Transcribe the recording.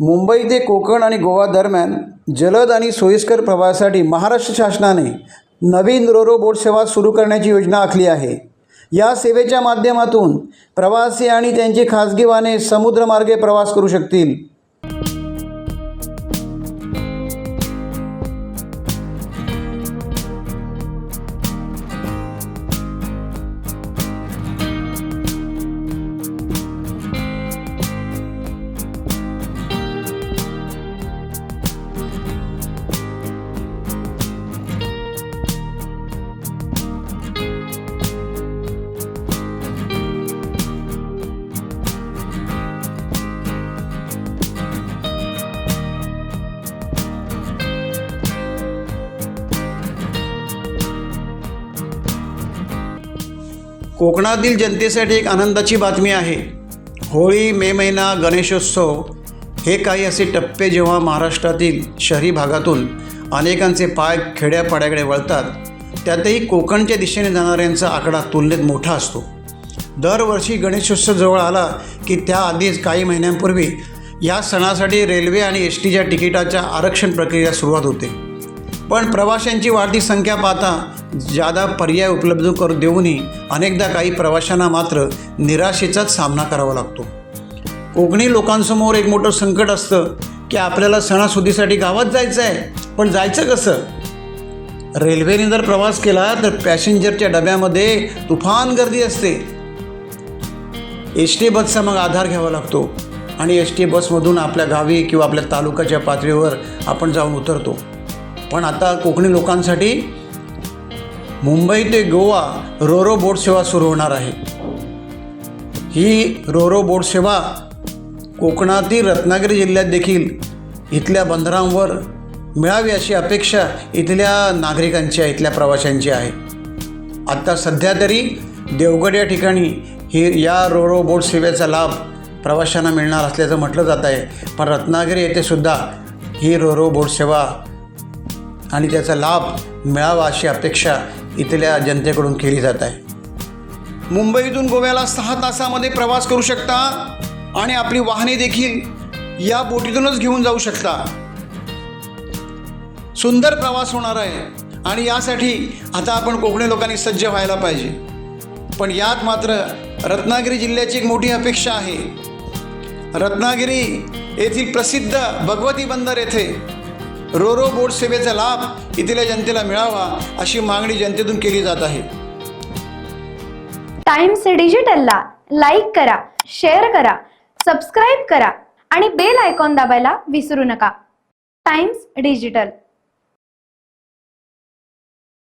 मुंबई ते कोकण आणि गोवा दरम्यान जलद आणि सोयीस्कर प्रवासासाठी महाराष्ट्र शासनाने नवीन रोरो बोट सेवा सुरू करण्याची योजना आखली आहे। या सेवेच्या माध्यमातून प्रवासी आणि त्यांची खाजगी वाहने समुद्रमार्गे प्रवास करू शकतील। कोकणातील जनतेसाठी एक आनंदाची बातमी आहे। होळी, मे महिना, गणेशोत्सव हे काही असे टप्पे जेव्हा महाराष्ट्रातील शहरी भागातून अनेकांचे पाय खेड्यापाड्याकडे वळतात, त्यातही कोकणच्या दिशेने जाणाऱ्यांचा आकडा तुलनेत मोठा असतो। दरवर्षी गणेशोत्सव जवळ आला की त्याआधीच काही महिन्यांपूर्वी या सणासाठी रेल्वे आणि एस टीच्या तिकिटाच्या आरक्षण प्रक्रिया सुरुवात होते। पण प्रवाशांची वाढती संख्या पाहता जादा पर्याय उपलब्ध करून देऊनही अनेकदा काही प्रवाशांना मात्र निराशेचाच सामना करावा लागतो। कोकणी लोकांसमोर एक मोठं संकट असतं की आपल्याला सणासुदीसाठी गावात जायचं आहे, पण जायचं कसं? रेल्वेने जर प्रवास केला तर पॅसेंजरच्या डब्यामध्ये तुफान गर्दी असते। एस टी बसचा मग आधार घ्यावा लागतो आणि एस टी बसमधून आपल्या गावी किंवा आपल्या तालुक्याच्या पातळीवर आपण जाऊन उतरतो। पण आता कोकणी लोकांसाठी मुंबई ते गोवा रोरो बोट सेवा सुरू होणार आहे। ही रोरो बोट सेवा कोकणातील रत्नागिरी जिल्ह्यात देखील इथल्या बंदरांवर मिळावी अशी अपेक्षा इथल्या नागरिकांची आहे, इथल्या प्रवाशांची आहे। आता सध्या तरी देवगड या ठिकाणी या रोरो बोट सेवेचा लाभ प्रवाशांना मिळणार असल्याचं म्हटलं जात आहे। पण रत्नागिरी येथे सुद्धा ही रोरो बोट सेवा आणि त्याचा लाभ मिळावा अशी अपेक्षा इथल्या जनतेकडून केली जात आहे। मुंबईतून गोव्याला 6 तासामध्ये प्रवास करू शकता आणि आपली वाहने देखील या बोटीतूनच घेऊन जाऊ शकता। सुंदर प्रवास होणार आहे आणि यासाठी आता आपण कोकणी लोकांनी सज्ज व्हायला पाहिजे। पण यात मात्र रत्नागिरी जिल्ह्याची एक मोठी अपेक्षा आहे। रत्नागिरी येथील प्रसिद्ध भगवती बंदर येथे रोरो बोट सेवेचा लाभ इथल्या जनतेला मिळावा अशी मागणी जनतेतून केली जात आहे। टाइम्स डिजिटलला लाईक करा, शेअर करा, सबस्क्राईब करा आणि बेल आयकॉन दाबायला विसरू नका। Times digital.